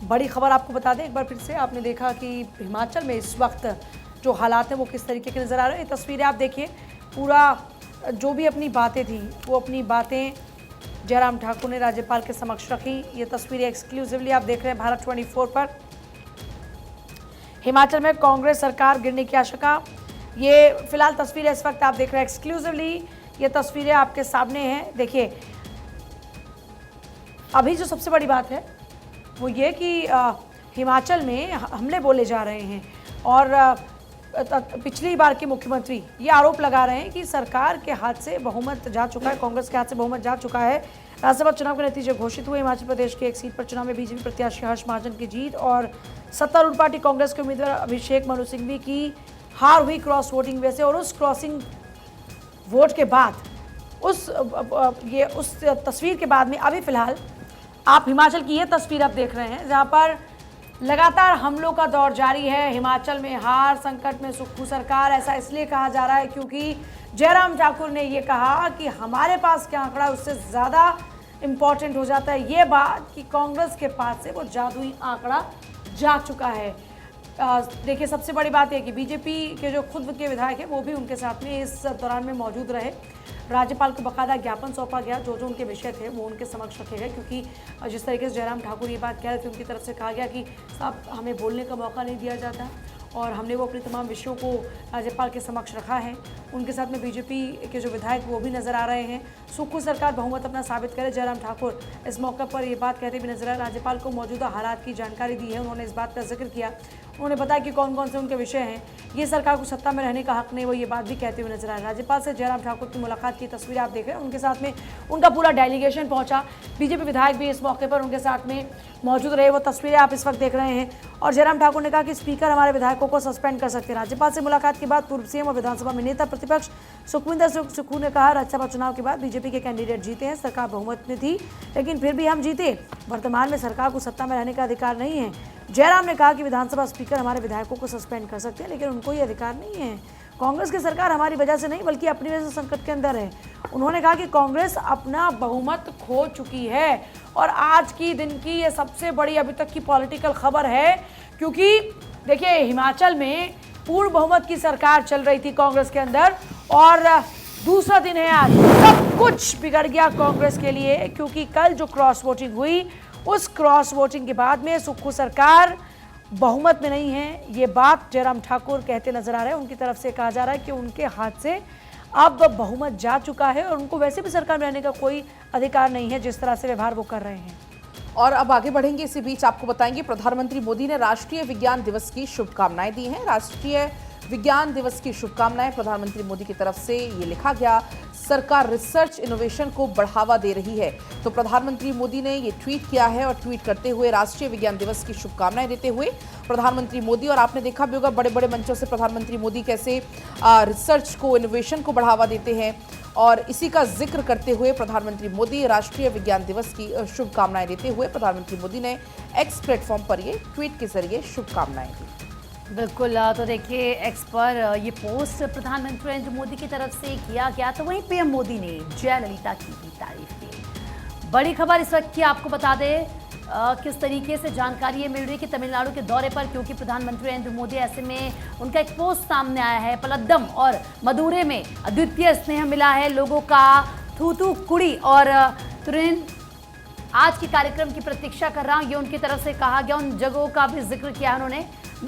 बड़ी खबर आपको बता दें एक बार फिर से, आपने देखा कि हिमाचल में इस वक्त जो हालात हैं वो किस तरीके के नज़र आ रहे हैं। ये तस्वीरें आप देखिए, पूरा जो भी अपनी बातें थी वो अपनी बातें जयराम ठाकुर ने राज्यपाल के समक्ष रखी। ये तस्वीरें एक्सक्लूसिवली आप देख रहे हैं भारत 24 पर। हिमाचल में कांग्रेस सरकार गिरने की आशंका, ये फिलहाल तस्वीरें इस वक्त आप देख रहे हैं एक्सक्लूसिवली। ये तस्वीरें आपके सामने हैं। देखिए, अभी जो सबसे बड़ी बात है वो ये कि हिमाचल में हमले बोले जा रहे हैं और पिछली बार के मुख्यमंत्री ये आरोप लगा रहे हैं कि सरकार के हाथ से बहुमत जा चुका है, कांग्रेस के हाथ से बहुमत जा चुका है। राज्यसभा चुनाव के नतीजे घोषित हुए। हिमाचल प्रदेश के एक सीट पर चुनाव में बीजेपी प्रत्याशी हर्ष महाजन की जीत और सत्तारूढ़ पार्टी कांग्रेस के उम्मीदवार अभिषेक मनु सिंघवी की हार हुई क्रॉस वोटिंग में से। और उस क्रॉसिंग वोट के बाद उस तस्वीर के बाद में अभी फिलहाल आप हिमाचल की ये तस्वीर आप देख रहे हैं, जहां पर लगातार हमलों का दौर जारी है। हिमाचल में हार संकट में सुक्खू सरकार, ऐसा इसलिए कहा जा रहा है क्योंकि जयराम ठाकुर ने ये कहा कि हमारे पास क्या आंकड़ा उससे ज़्यादा इम्पॉर्टेंट हो जाता है ये बात कि कांग्रेस के पास से वो जादुई आंकड़ा जा चुका है। देखिए, सबसे बड़ी बात है कि बीजेपी के जो खुद के विधायक हैं वो भी उनके साथ में इस दौरान में मौजूद रहे। राज्यपाल को बकायदा ज्ञापन सौंपा गया, जो उनके विषय थे वो उनके समक्ष रखे गए, क्योंकि जिस तरीके से जयराम ठाकुर ये बात कह रहे थे उनकी तरफ से कहा गया कि साहब हमें बोलने का मौका नहीं दिया जाता और हमने वो अपने तमाम विषयों को राज्यपाल के समक्ष रखा है। उनके साथ में बीजेपी के जो विधायक वो भी नज़र आ रहे हैं। सुक्खू सरकार बहुमत अपना साबित करे, जयराम ठाकुर इस मौके पर ये बात कहते भी नजर आए। राज्यपाल को मौजूदा हालात की जानकारी दी है, उन्होंने इस बात का जिक्र किया। उन्होंने बताया कि कौन कौन से उनके विषय हैं, ये सरकार को सत्ता में रहने का हक नहीं, वो ये बात भी कहते हुए नजर आए। राज्यपाल से जयराम ठाकुर की मुलाकात की तस्वीर आप देख रहे हैं, उनके साथ में उनका पूरा डेलीगेशन पहुंचा। बीजेपी विधायक भी इस मौके पर उनके साथ में मौजूद रहे, वो तस्वीरें आप इस वक्त देख रहे हैं। और जयराम ठाकुर ने कहा कि स्पीकर हमारे विधायकों को सस्पेंड कर सकते हैं। राज्यपाल से मुलाकात के बाद पूर्व सीएम और विधानसभा में नेता प्रतिपक्ष सुखविंदर सुक्खू ने कहा, राज्यसभा चुनाव के बाद बीजेपी के कैंडिडेट जीते हैं, सरकार बहुमत में थी लेकिन फिर भी हम जीते। वर्तमान में सरकार को सत्ता में रहने का अधिकार नहीं है। जयराम ने कहा कि विधानसभा स्पीकर हमारे विधायकों को सस्पेंड कर सकते हैं लेकिन उनको ये अधिकार नहीं है। कांग्रेस की सरकार हमारी वजह से नहीं बल्कि अपनी वजह से संकट के अंदर है। उन्होंने कहा कि कांग्रेस अपना बहुमत खो चुकी है और आज की दिन की ये सबसे बड़ी अभी तक की पॉलिटिकल खबर है, क्योंकि देखिए हिमाचल में पूर्ण बहुमत की सरकार चल रही थी कांग्रेस के अंदर और दूसरा दिन है आज। सब कुछ बिगड़ गया कांग्रेस के लिए, क्योंकि कल जो क्रॉस वोटिंग हुई उस क्रॉस वोटिंग के बाद में सुक्खू सरकार बहुमत में नहीं है, ये बात जयराम ठाकुर कहते नजर आ रहे हैं। उनकी तरफ से कहा जा रहा है कि उनके हाथ से अब बहुमत जा चुका है और उनको वैसे भी सरकार में रहने का कोई अधिकार नहीं है जिस तरह से व्यवहार वो कर रहे हैं। और अब आगे बढ़ेंगे, इसी बीच आपको बताएंगे प्रधानमंत्री मोदी ने राष्ट्रीय विज्ञान दिवस की शुभकामनाएं दी हैं। राष्ट्रीय विज्ञान दिवस की शुभकामनाएं प्रधानमंत्री मोदी की तरफ से ये लिखा गया, सरकार रिसर्च इनोवेशन को बढ़ावा दे रही है। तो प्रधानमंत्री मोदी ने ये ट्वीट किया है और ट्वीट करते हुए राष्ट्रीय विज्ञान दिवस की शुभकामनाएं देते हुए प्रधानमंत्री मोदी, और आपने देखा भी होगा बड़े बड़े मंचों से प्रधानमंत्री मोदी कैसे रिसर्च को, इनोवेशन को बढ़ावा देते हैं। और इसी का जिक्र करते हुए प्रधानमंत्री मोदी राष्ट्रीय विज्ञान दिवस की शुभकामनाएं देते हुए प्रधानमंत्री मोदी ने एक्स प्लेटफॉर्म पर ये ट्वीट के जरिए शुभकामनाएं दी। बिल्कुल, तो देखिए एक्स पर ये पोस्ट प्रधानमंत्री नरेंद्र मोदी की तरफ से किया गया, तो वहीं पीएम मोदी ने जयललिता की भी तारीफ की। बड़ी खबर इस वक्त की आपको बता दें किस तरीके से जानकारी ये मिल रही है कि तमिलनाडु के दौरे पर, क्योंकि प्रधानमंत्री नरेंद्र मोदी ऐसे में उनका एक पोस्ट सामने आया है। पलद्दम और मदुरै में अद्वितीय स्नेह मिला है लोगों का, थूथू कुड़ी और तुरंत आज के कार्यक्रम की प्रतीक्षा कर रहा हूँ, ये उनकी तरफ से कहा गया। उन जगहों का भी जिक्र किया उन्होंने।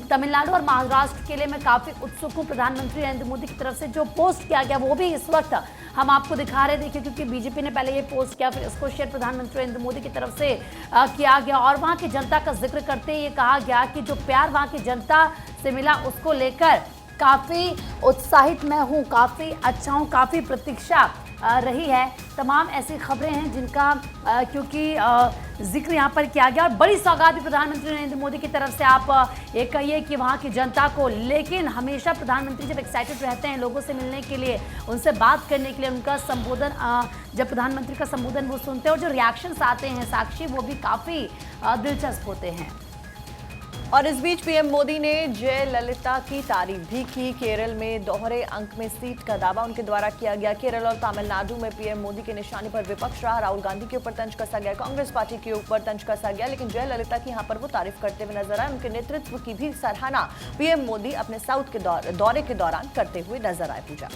तमिलनाडु और महाराष्ट्र के लिए मैं काफ़ी उत्सुक हूँ। प्रधानमंत्री नरेंद्र मोदी की तरफ से जो पोस्ट किया गया वो भी इस वक्त हम आपको दिखा रहे देखिए, क्योंकि बीजेपी ने पहले ये पोस्ट किया, फिर इसको शेयर प्रधानमंत्री नरेंद्र मोदी की तरफ से किया गया और वहाँ की जनता का जिक्र करते ये कहा गया कि जो प्यार वहाँ की जनता से मिला उसको लेकर काफ़ी उत्साहित मैं हूँ, काफ़ी अच्छा हूँ, काफ़ी प्रतीक्षा रही है। तमाम ऐसी खबरें हैं जिनका क्योंकि जिक्र यहाँ पर किया गया और बड़ी सौगात भी प्रधानमंत्री नरेंद्र मोदी की तरफ से आप ये कहिए कि वहाँ की जनता को, लेकिन हमेशा प्रधानमंत्री जब एक्साइटेड रहते हैं लोगों से मिलने के लिए, उनसे बात करने के लिए, उनका संबोधन जब प्रधानमंत्री का संबोधन वो सुनते हैं और जो रिएक्शंस आते हैं साक्षी, वो भी काफ़ी दिलचस्प होते हैं। और इस बीच पीएम मोदी ने जयललिता की तारीफ भी की। केरल में दोहरे अंक में सीट का दावा उनके द्वारा किया गया। केरल और तमिलनाडु में पीएम मोदी के निशाने पर विपक्ष रहा। राहुल गांधी के ऊपर तंज कसा गया, कांग्रेस पार्टी के ऊपर तंज कसा गया, लेकिन जयललिता की यहां पर वो तारीफ करते हुए नजर आए। उनके नेतृत्व की भी सराहना पीएम मोदी अपने साउथ के दौरे के दौरान करते हुए नजर आए। पूजा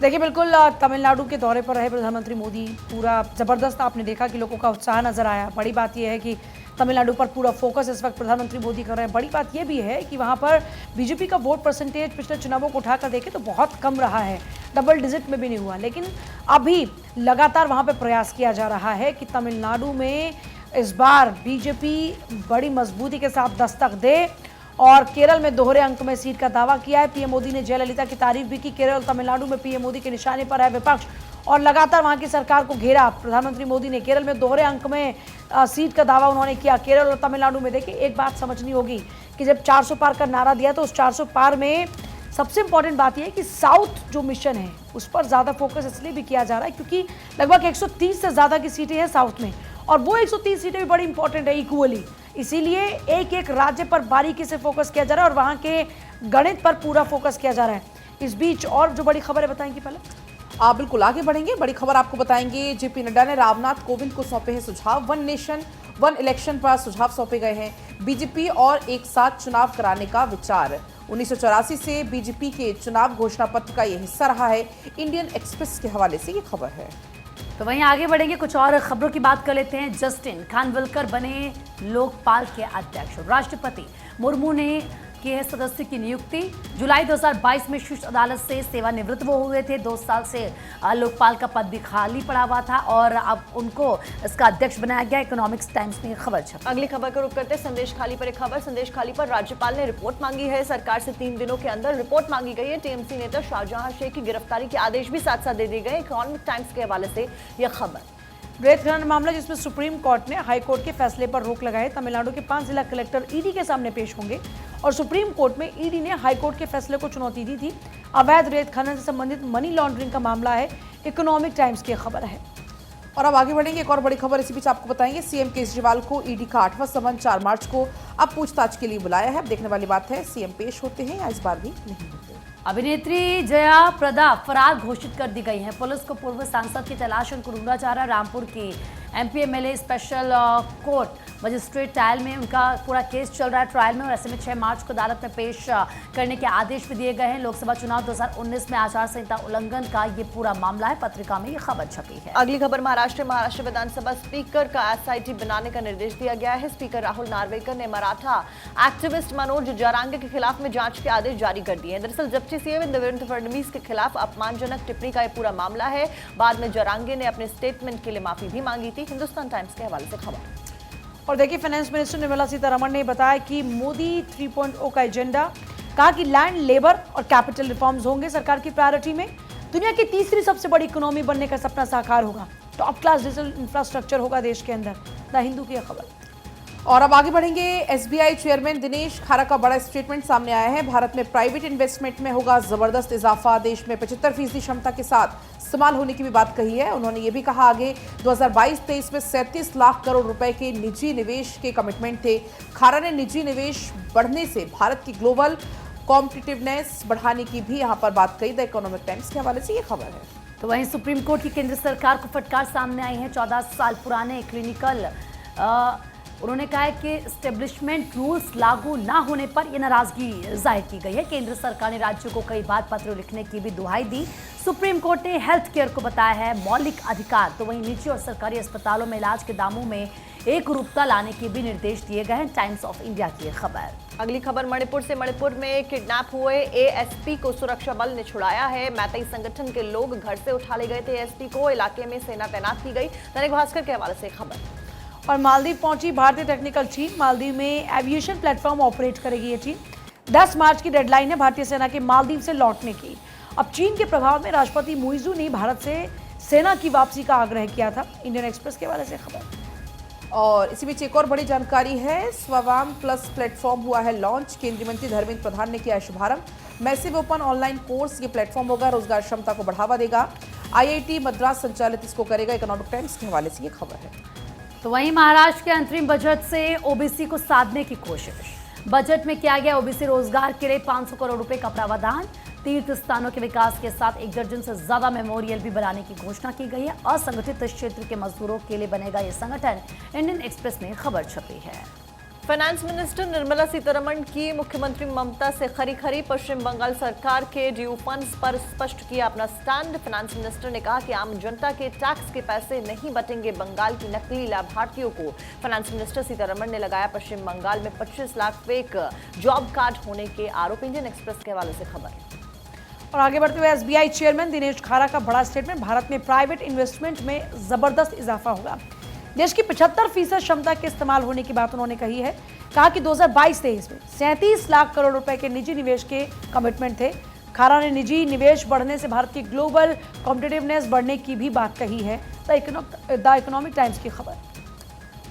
देखिए, बिल्कुल तमिलनाडु के दौरे पर रहे प्रधानमंत्री मोदी। पूरा ज़बरदस्त आपने देखा कि लोगों का उत्साह नजर आया। बड़ी बात यह है कि तमिलनाडु पर पूरा फोकस इस वक्त प्रधानमंत्री मोदी कर रहे हैं। बड़ी बात यह भी है कि वहाँ पर बीजेपी का वोट परसेंटेज पिछले चुनावों को उठाकर देखें तो बहुत कम रहा है, डबल डिजिट में भी नहीं हुआ। लेकिन अभी लगातार वहाँ पर प्रयास किया जा रहा है कि तमिलनाडु में इस बार बीजेपी बड़ी मजबूती के साथ दस्तक दे। और केरल में दोहरे अंक में सीट का दावा किया है। पीएम मोदी ने जयललिता की तारीफ भी की। केरल और तमिलनाडु में पीएम मोदी के निशाने पर है विपक्ष और लगातार वहां की सरकार को घेरा प्रधानमंत्री मोदी ने। केरल में दोहरे अंक में सीट का दावा उन्होंने किया। केरल और तमिलनाडु में देखिए, एक बात समझनी होगी कि जब 400 पार का नारा दिया तो उस 400 पार में सबसे इंपॉर्टेंट बात यह है कि साउथ जो मिशन है उस पर ज़्यादा फोकस इसलिए भी किया जा रहा है क्योंकि लगभग 130 से ज़्यादा की सीटें हैं साउथ में और वो 130 सीटें भी बड़ी इंपॉर्टेंट है इक्वली। इसीलिए एक एक राज्य पर बारीकी से फोकस किया जा रहा है और वहाँ के गणित पर पूरा फोकस किया जा रहा है। इस बीच और जो बड़ी खबरें बताएंगी पहले आप बिल्कुल आगे बढ़ेंगे। बड़ी खबर आपको बताएंगे, जेपी नड्डा ने रामनाथ कोविंद को सौंपे हैं सुझाव। वन नेशन वन इलेक्शन पर सुझाव सौंपे गए हैं। बीजेपी और एक साथ चुनाव कराने का विचार 1984 से बीजेपी के चुनाव घोषणा पत्र का यह हिस्सा रहा है। इंडियन एक्सप्रेस के हवाले से ये खबर है। तो वहीं आगे बढ़ेंगे, कुछ और खबरों की बात कर लेते हैं। जस्टिन खानविलकर बने लोकपाल के अध्यक्ष। राष्ट्रपति मुर्मू ने की है सदस्य की नियुक्ति। जुलाई 2022 में शीर्ष अदालत से सेवानिवृत्त वो हुए थे। 2 साल से लोकपाल का पद भी खाली पड़ा हुआ था और अब उनको इसका अध्यक्ष बनाया गया। इकोनॉमिक्स टाइम्स में खबर छपी। अगली खबर को रुक करते संदेश खाली पर एक खबर। संदेश खाली पर राज्यपाल ने रिपोर्ट मांगी है। सरकार से 3 दिनों के अंदर रिपोर्ट मांगी गई है। टीएमसी नेता शाहजहां शेख की गिरफ्तारी के आदेश भी साथ साथ दे दिए गए। इकोनॉमिक टाइम्स के हवाले से यह खबर। रेत खनन मामला जिसमें सुप्रीम कोर्ट ने हाई कोर्ट के फैसले पर रोक लगाए। तमिलनाडु के 5 जिला कलेक्टर ईडी के सामने पेश होंगे और सुप्रीम कोर्ट में ईडी ने हाई कोर्ट के फैसले को चुनौती दी थी। अवैध रेत खनन से संबंधित मनी लॉन्ड्रिंग का मामला है। इकोनॉमिक टाइम्स की खबर है। और अब आगे बढ़ेंगे, एक और बड़ी खबर इसी बीच आपको बताएंगे। सीएम केजरीवाल को ईडी का 8वां समन 4 मार्च को अब पूछताछ के लिए बुलाया है। अब देखने वाली बात है सीएम पेश होते हैं या इस बार भी नहीं होते। अभिनेत्री जया प्रदा फरार घोषित कर दी गई है। पुलिस को पूर्व सांसद की तलाश उनको ढूंढा जा रहा है। रामपुर की MP MLA special court magistrate trial में उनका पूरा केस चल रहा है ट्रायल में और ऐसे में 6 मार्च को अदालत में पेश करने के आदेश भी दिए गए हैं। लोकसभा चुनाव 2019 में आचार संहिता उल्लंघन का ये पूरा मामला है। पत्रिका में ये खबर छपी है। अगली खबर महाराष्ट्र विधानसभा स्पीकर का एसआईटी बनाने का निर्देश दिया गया है। स्पीकर राहुल नार्वेकर ने मराठा एक्टिविस्ट मनोज जरांगे के खिलाफ में जांच के आदेश जारी कर दिए हैं। दरअसल डिप्टी सीएम देवेंद्र फडणवीस के खिलाफ अपमानजनक टिप्पणी का यह पूरा मामला है। बाद में जरांगे ने अपने स्टेटमेंट के लिए माफी भी मांगी थी। हिंदुस्तान टाइम्स के हवाले से खबर। और देखिए, फाइनेंस मिनिस्टर निर्मला सीतारमण ने बताया कि मोदी 3.0 का एजेंडा, कहा कि लैंड, लेबर और कैपिटल रिफॉर्म्स होंगे सरकार की प्रायोरिटी में। दुनिया की तीसरी सबसे बड़ी इकोनॉमी बनने का सपना साकार होगा। टॉप क्लास डिजिटल इंफ्रास्ट्रक्चर होगा देश के अंदर। द हिंदू की खबर। और अब आगे बढ़ेंगे, एसबीआई चेयरमैन दिनेश खारा का बड़ा स्टेटमेंट सामने आया है। भारत में प्राइवेट इन्वेस्टमेंट में होगा जबरदस्त इजाफा। देश में 75% क्षमता के साथ इस्तेमाल होने की भी बात कही है। उन्होंने ये भी कहा आगे 2022-23 में 37 लाख करोड़ रुपए के निजी निवेश के कमिटमेंट थे। खारा ने निजी निवेश बढ़ने से भारत की ग्लोबल कॉम्पिटिटिवनेस बढ़ाने की भी यहाँ पर बात कही। द इकोनॉमिक टाइम्स के हवाले से ये खबर है। तो वहीं सुप्रीम कोर्ट की केंद्र सरकार को फटकार सामने आई है। 14 साल पुराने क्लिनिकल उन्होंने कहा है कि एस्टेब्लिशमेंट रूल्स लागू ना होने पर यह नाराजगी जाहिर की गई है। केंद्र सरकार ने राज्यों को कई बार पत्र लिखने की भी दुहाई दी। सुप्रीम कोर्ट ने हेल्थ केयर को बताया है मौलिक अधिकार। तो वहीं निजी और सरकारी अस्पतालों में इलाज के दामों में एक रूपता लाने के भी निर्देश दिए गए हैं। टाइम्स ऑफ इंडिया की खबर। अगली खबर मणिपुर से। मणिपुर में किडनैप हुए एएसपी को सुरक्षा बल ने छुड़ाया है। मैतेई संगठन के लोग घर से उठा ले गए थे एएसपी को। इलाके में सेना तैनात की गई। दैनिक भास्कर के हवाले से खबर। और मालदीव पहुंची भारतीय टेक्निकल टीम। मालदीव में एविएशन प्लेटफॉर्म ऑपरेट करेगी ये टीम। 10 मार्च की डेडलाइन है भारतीय सेना के मालदीव से लौटने की। अब चीन के प्रभाव में राष्ट्रपति मुइजू ने भारत से सेना की वापसी का आग्रह किया था। इंडियन एक्सप्रेस के हवाले से खबर। और इसी बीच एक और बड़ी जानकारी है। स्वावाम प्लस प्लेटफॉर्म हुआ है लॉन्च। केंद्रीय मंत्री धर्मेंद्र प्रधान ने किया शुभारंभ। मैसिव ओपन ऑनलाइन कोर्स ये प्लेटफॉर्म होगा, रोजगार क्षमता को बढ़ावा देगा। आईआईटी मद्रास संचालित इसको करेगा। इकोनॉमिक टाइम्स के हवाले से ये खबर है। तो वहीं महाराष्ट्र के अंतरिम बजट से ओबीसी को साधने की कोशिश। बजट में किया गया ओबीसी रोजगार के लिए 500 करोड़ रुपए का प्रावधान। तीर्थ स्थानों के विकास के साथ 1 दर्जन से ज्यादा मेमोरियल भी बनाने की घोषणा की गई है। असंगठित क्षेत्र के मजदूरों के लिए बनेगा ये संगठन। इंडियन एक्सप्रेस में खबर छपी है। फाइनेंस मिनिस्टर निर्मला सीतारमण की मुख्यमंत्री ममता से खरी पश्चिम बंगाल सरकार के ड्यू फंड्स पर स्पष्ट किया अपना स्टैंड। फाइनेंस मिनिस्टर ने कहा कि आम जनता के टैक्स के पैसे नहीं बटेंगे बंगाल की नकली लाभार्थियों को। फाइनेंस मिनिस्टर सीतारमण ने लगाया पश्चिम बंगाल में 25 लाख फेक जॉब कार्ड होने के आरोप। इंडियन एक्सप्रेस के हवाले से खबर। और आगे बढ़ते हुए एसबीआई चेयरमैन दिनेश खारा का बड़ा स्टेटमेंट। भारत में प्राइवेट इन्वेस्टमेंट में जबरदस्त इजाफा होगा। देश की 75% क्षमता के इस्तेमाल होने की बात उन्होंने कही है। कहा कि 2022-23 में 37 लाख करोड़ रुपए के निजी निवेश के कमिटमेंट थे। खारा ने निजी निवेश बढ़ने से भारत की ग्लोबल कॉम्पिटिटिवनेस बढ़ने की भी बात कही है। द इकोनॉमिक टाइम्स की खबर।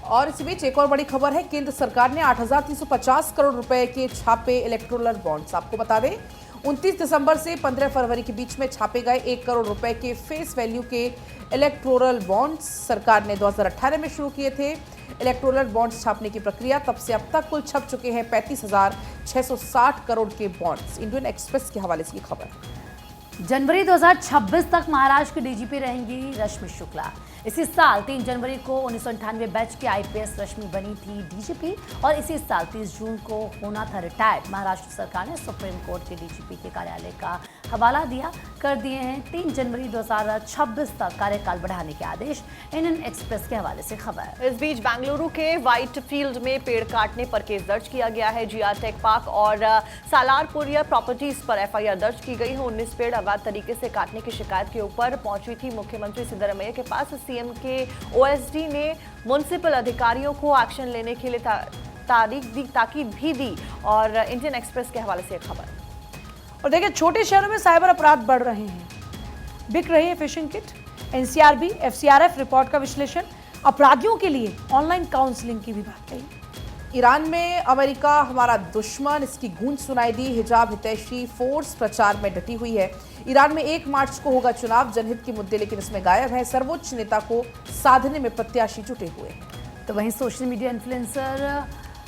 और इसी बीच एक और बड़ी खबर है। केंद्र सरकार ने 8,350 करोड़ रुपए के छापे इलेक्टोरल बॉन्ड्स। आपको बता दें 29 दिसंबर से 15 फरवरी के बीच में छापे गए 1 करोड़ रुपए के फेस वैल्यू के इलेक्टोरल बॉन्ड्स सरकार ने 2018 में शुरू किए थे। इलेक्टोरल बॉन्ड्स छापने की प्रक्रिया तब से अब तक कुल छप चुके हैं 35,660 करोड़ के बॉन्ड्स। इंडियन एक्सप्रेस के हवाले से खबर। जनवरी 2026 तक महाराष्ट्र की डीजीपी रहेंगी रश्मि शुक्ला। इसी साल 3 जनवरी को 1998 बैच की आईपीएस रश्मि बनी थी डीजीपी और इसी साल 30 जून को होना था रिटायर्ड। महाराष्ट्र सरकार ने सुप्रीम कोर्ट के डीजीपी के कार्यालय का हवाला कर दिए हैं 3 जनवरी 2026 तक कार्यकाल बढ़ाने के आदेश। इंडियन एक्सप्रेस के हवाले से खबर। इस बीच बेंगलुरु के व्हाइट फील्ड में पेड़ काटने पर केस दर्ज किया गया है। जीआर टेक पार्क और सालारपुरिया प्रॉपर्टीज पर एफआईआर दर्ज की गई है। 19 पेड़ अवैध तरीके से काटने की शिकायत के ऊपर पहुंची थी मुख्यमंत्री सिद्धरामैया के पास। सीएम के ओएसडी ने म्युनिसिपल अधिकारियों को एक्शन लेने के लिए ताकीद भी दी। और इंडियन एक्सप्रेस के हवाले से खबर। और देखिए छोटे शहरों में साइबर अपराध बढ़ रहे हैं। बिक रही है फिशिंग किट। एनसीआरबी एफसीआरएफ रिपोर्ट का विश्लेषण। अपराधियों के लिए ऑनलाइन काउंसलिंग की भी बात कही। ईरान में अमेरिका हमारा दुश्मन, इसकी गूंज सुनाई दी। हिजाब हितैषी फोर्स प्रचार में डटी हुई है। ईरान में 1 मार्च को होगा चुनाव। जनहित के मुद्दे लेकिन इसमें गायब है। सर्वोच्च नेता को साधने में प्रत्याशी जुटे हुए हैं। तो वहीं सोशल मीडिया इन्फ्लुएंसर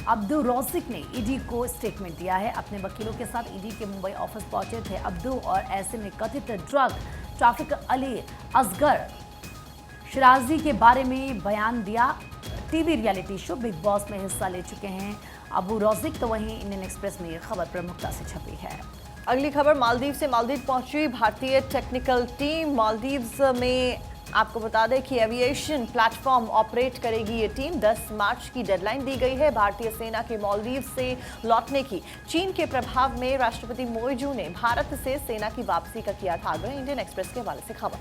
अब्दू रौसिक ने ईडी को स्टेटमेंट दिया है। अपने वकीलों के साथ ईडी के मुंबई ऑफिस पहुंचे थे अब्दू और ऐसे में कथित ड्रग ट्रैफिक अली असगर शिराजी के बारे में बयान दिया। TV reality show big boss में हिस्सा ले चुके हैं अबू रौसिक। तो वहीं इंडियन एक्सप्रेस में ये खबर प्रमुखता से छपी है। अगली खबर मालदीव से। मालदीव पहुंची भारतीय टेक्निकल टीम। मालदीव्स में आपको बता दें कि एविएशन प्लेटफॉर्म ऑपरेट करेगी ये टीम। 10 मार्च की डेडलाइन दी गई है भारतीय सेना के मालदीव से लौटने की। चीन के प्रभाव में राष्ट्रपति मोइजू ने भारत से सेना की वापसी का किया था आग्रह। इंडियन एक्सप्रेस के हवाले से खबर।